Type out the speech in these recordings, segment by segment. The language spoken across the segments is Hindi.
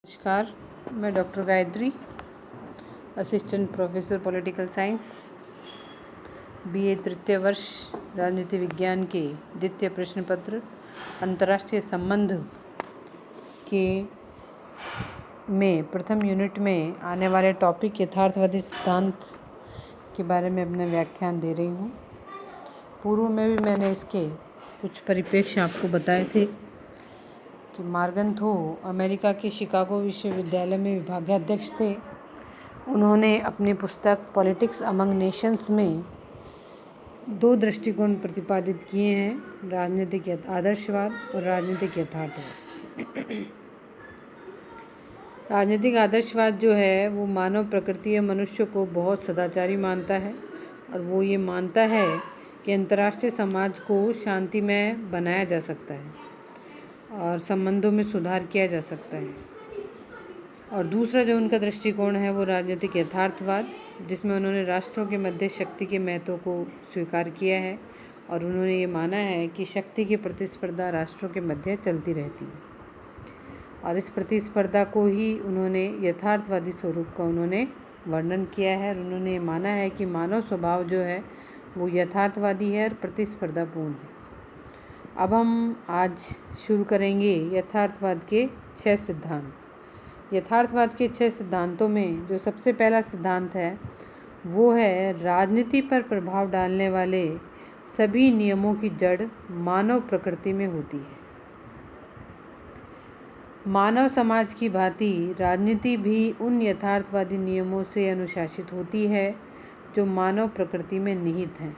नमस्कार, मैं doctor Gayatri, assistant professor political science, BA तृतीय वर्ष, राजनीति विज्ञान के द्वितीय प्रश्न पत्र अंतर्राष्ट्रीय संबंध के में प्रथम यूनिट में आने वाले टॉपिक यथार्थवादी सिद्धांत के बारे में अपना व्याख्यान दे रही हूँ। पूर्व में भी मैंने इसके कुछ परिप्रेक्ष्य आपको बताए थे कि मॉर्गन थो अमेरिका के शिकागो विश्वविद्यालय में विभागाध्यक्ष थे। उन्होंने अपनी पुस्तक पॉलिटिक्स अमंग नेशंस में दो दृष्टिकोण प्रतिपादित किए हैं, राजनीतिक आदर्शवाद और राजनीतिक यथार्थवाद। राजनीतिक आदर्शवाद जो है वो मानव प्रकृति या मनुष्य को बहुत सदाचारी मानता है और वो ये मानता है कि अंतर्राष्ट्रीय समाज को शांतिमय बनाया जा सकता है और संबंधों में सुधार किया जा सकता है। और दूसरा जो उनका दृष्टिकोण है वो राजनीतिक यथार्थवाद, जिसमें उन्होंने राष्ट्रों के मध्य शक्ति के महत्व को स्वीकार किया है और उन्होंने ये माना है कि शक्ति की प्रतिस्पर्धा राष्ट्रों के मध्य चलती रहती है और इस प्रतिस्पर्धा को ही उन्होंने यथार्थवादी स्वरूप का उन्होंने वर्णन किया है और उन्होंने ये माना है कि मानव स्वभाव जो है वो यथार्थवादी है और प्रतिस्पर्धापूर्ण है। अब हम आज शुरू करेंगे यथार्थवाद के 6 सिद्धांत। यथार्थवाद के 6 सिद्धांतों में जो सबसे पहला सिद्धांत है वो है राजनीति पर प्रभाव डालने वाले सभी नियमों की जड़ मानव प्रकृति में होती है। मानव समाज की भांति राजनीति भी उन यथार्थवादी नियमों से अनुशासित होती है जो मानव प्रकृति में निहित हैं।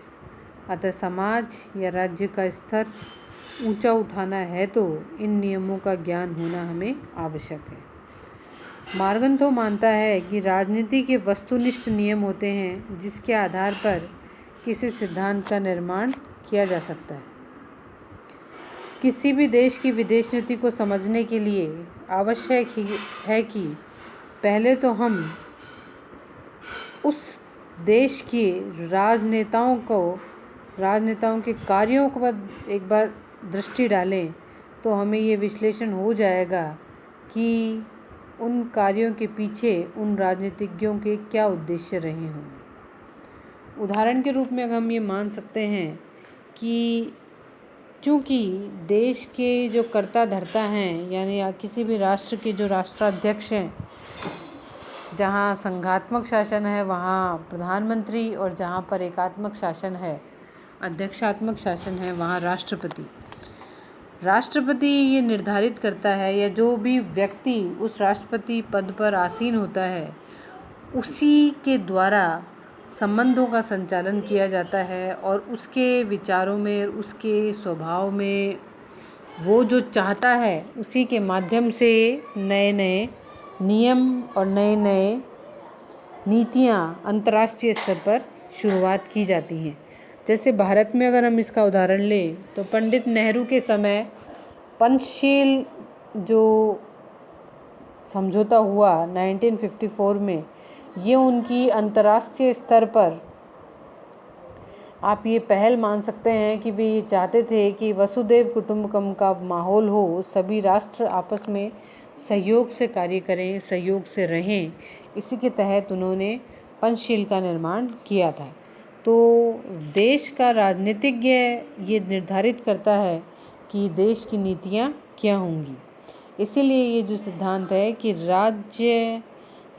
अतः समाज या राज्य का स्तर ऊंचा उठाना है तो इन नियमों का ज्ञान होना हमें आवश्यक है। मॉर्गन थो मानता है कि राजनीति के वस्तुनिष्ठ नियम होते हैं जिसके आधार पर किसी सिद्धांत का निर्माण किया जा सकता है। किसी भी देश की विदेश नीति को समझने के लिए आवश्यक है कि पहले तो हम उस देश के राजनेताओं के कार्यों पर एक बार दृष्टि डालें तो हमें ये विश्लेषण हो जाएगा कि उन कार्यों के पीछे उन राजनीतिज्ञों के क्या उद्देश्य रहे होंगे। उदाहरण के रूप में अगर हम ये मान सकते हैं कि चूँकि देश के जो कर्ता धर्ता हैं यानी किसी भी राष्ट्र के जो राष्ट्राध्यक्ष हैं, जहाँ संघात्मक शासन है वहाँ प्रधानमंत्री और जहाँ पर एकात्मक शासन है, अध्यक्षात्मक शासन है, वहाँ राष्ट्रपति ये निर्धारित करता है या जो भी व्यक्ति उस राष्ट्रपति पद पर आसीन होता है उसी के द्वारा संबंधों का संचालन किया जाता है और उसके विचारों में, उसके स्वभाव में वो जो चाहता है उसी के माध्यम से नए नए नियम और नए नए नीतियाँ अंतर्राष्ट्रीय स्तर पर शुरुआत की जाती हैं। जैसे भारत में अगर हम इसका उदाहरण लें तो पंडित नेहरू के समय पंचशील जो समझौता हुआ 1954 में, ये उनकी अंतर्राष्ट्रीय स्तर पर आप ये पहल मान सकते हैं कि वे ये चाहते थे कि वसुधैव कुटुंबकम का माहौल हो, सभी राष्ट्र आपस में सहयोग से कार्य करें, सहयोग से रहें। इसी के तहत उन्होंने पंचशील का निर्माण किया था। तो देश का राजनीतिज्ञ ये निर्धारित करता है कि देश की नीतियाँ क्या होंगी। इसीलिए ये जो सिद्धांत है कि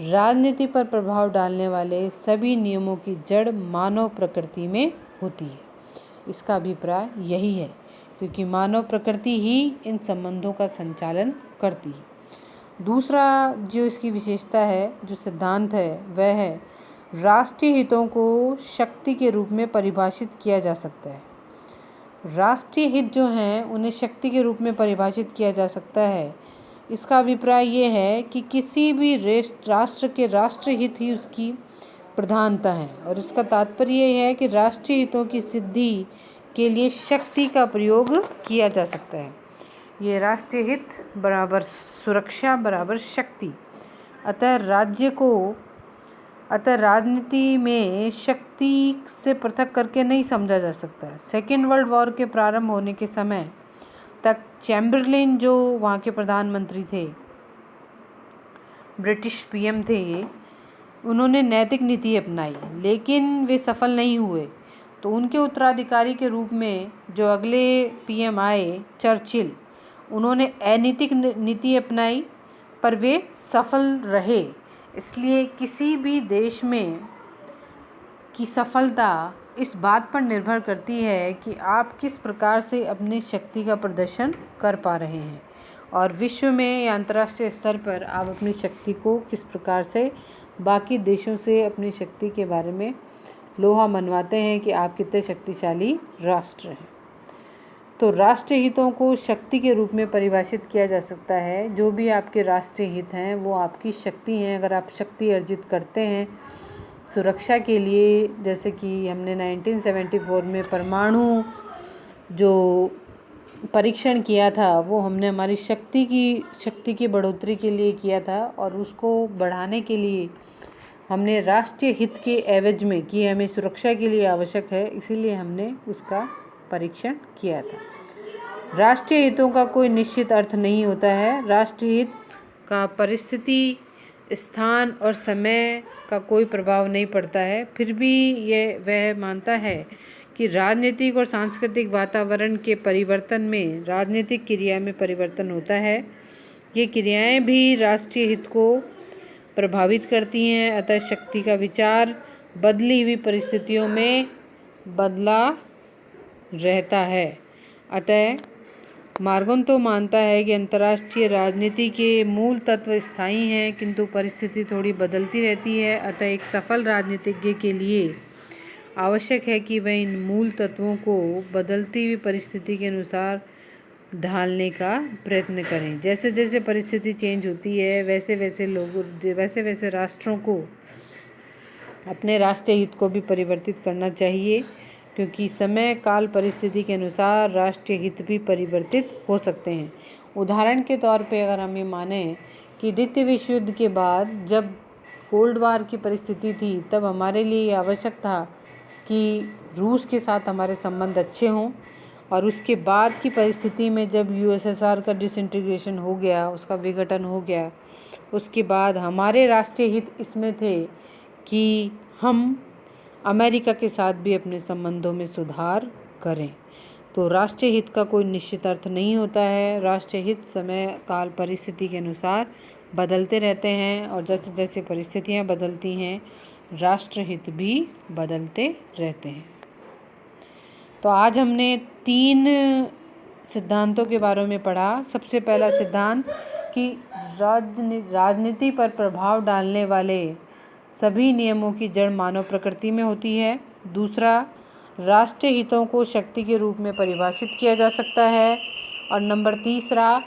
राजनीति पर प्रभाव डालने वाले सभी नियमों की जड़ मानव प्रकृति में होती है, इसका अभिप्राय यही है, क्योंकि मानव प्रकृति ही इन संबंधों का संचालन करती है। दूसरा जो इसकी विशेषता है, जो सिद्धांत है, वह है राष्ट्रीय हितों को शक्ति के रूप में परिभाषित किया जा सकता है। राष्ट्रीय हित जो हैं उन्हें शक्ति के रूप में परिभाषित किया जा सकता है। इसका अभिप्राय ये है कि किसी भी राष्ट्र के राष्ट्रीय हित ही उसकी प्रधानता है और इसका तात्पर्य ये है कि राष्ट्रीय हितों की सिद्धि के लिए शक्ति का प्रयोग किया जा सकता है। ये राष्ट्रीय हित बराबर सुरक्षा बराबर शक्ति। अतः राजनीति में शक्ति से पृथक करके नहीं समझा जा सकता है। सेकेंड वर्ल्ड वॉर के प्रारंभ होने के समय तक चैम्बरलेन जो वहाँ के प्रधानमंत्री थे, ब्रिटिश पीएम थे ये, उन्होंने नैतिक नीति अपनाई लेकिन वे सफल नहीं हुए। तो उनके उत्तराधिकारी के रूप में जो अगले पीएम आए, चर्चिल, उन्होंने अनैतिक नीति अपनाई पर वे सफल रहे। इसलिए किसी भी देश में की सफलता इस बात पर निर्भर करती है कि आप किस प्रकार से अपनी शक्ति का प्रदर्शन कर पा रहे हैं और विश्व में या अंतर्राष्ट्रीय स्तर पर आप अपनी शक्ति को किस प्रकार से बाकी देशों से अपनी शक्ति के बारे में लोहा मनवाते हैं कि आप कितने शक्तिशाली राष्ट्र हैं। तो राष्ट्रीय हितों को शक्ति के रूप में परिभाषित किया जा सकता है। जो भी आपके राष्ट्रीय हित हैं वो आपकी शक्ति हैं। अगर आप शक्ति अर्जित करते हैं सुरक्षा के लिए, जैसे कि हमने 1974 में परमाणु जो परीक्षण किया था वो हमने हमारी शक्ति की बढ़ोतरी के लिए किया था और उसको बढ़ाने के लिए हमने राष्ट्रीय हित के एवज में कि हमें सुरक्षा के लिए आवश्यक है, इसीलिए हमने उसका परीक्षण किया था। राष्ट्रीय हितों का कोई निश्चित अर्थ नहीं होता है। राष्ट्रीय हित का परिस्थिति, स्थान और समय का कोई प्रभाव नहीं पड़ता है। फिर भी वह मानता है कि राजनीतिक और सांस्कृतिक वातावरण के परिवर्तन में राजनीतिक क्रिया में परिवर्तन होता है। ये क्रियाएं भी राष्ट्रीय हित को प्रभावित करती हैं। अतः शक्ति का विचार बदली हुई परिस्थितियों में बदला रहता है। अतः मार्गोंतो मानता है कि अंतर्राष्ट्रीय राजनीति के मूल तत्व स्थायी हैं किंतु परिस्थिति थोड़ी बदलती रहती है। अतः एक सफल राजनीतिज्ञ के लिए आवश्यक है कि वह इन मूल तत्वों को बदलती हुई परिस्थिति के अनुसार ढालने का प्रयत्न करें। जैसे जैसे परिस्थिति चेंज होती है वैसे वैसे राष्ट्रों को अपने राष्ट्रीय हित को भी परिवर्तित करना चाहिए, क्योंकि समय काल परिस्थिति के अनुसार राष्ट्रीय हित भी परिवर्तित हो सकते हैं। उदाहरण के तौर पे अगर हम ये माने कि द्वितीय विश्व युद्ध के बाद जब कोल्ड वार की परिस्थिति थी, तब हमारे लिए आवश्यक था कि रूस के साथ हमारे संबंध अच्छे हों, और उसके बाद की परिस्थिति में जब यूएसएसआर का डिसइंटीग्रेशन हो गया, उसका विघटन हो गया, उसके बाद हमारे राष्ट्रीय हित इसमें थे कि हम अमेरिका के साथ भी अपने संबंधों में सुधार करें। तो राष्ट्रीय हित का कोई निश्चित अर्थ नहीं होता है। राष्ट्रीय हित समय काल परिस्थिति के अनुसार बदलते रहते हैं और जैसे जैसे परिस्थितियां बदलती हैं राष्ट्र हित भी बदलते रहते हैं। तो आज हमने 3 सिद्धांतों के बारे में पढ़ा। सबसे पहला सिद्धांत कि राजनीति पर प्रभाव डालने वाले सभी नियमों की जड़ मानव प्रकृति में होती है। दूसरा, राष्ट्रीय हितों को शक्ति के रूप में परिभाषित किया जा सकता है। और नंबर 3,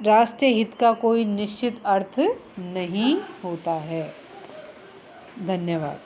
राष्ट्रीय हित का कोई निश्चित अर्थ नहीं होता है। धन्यवाद।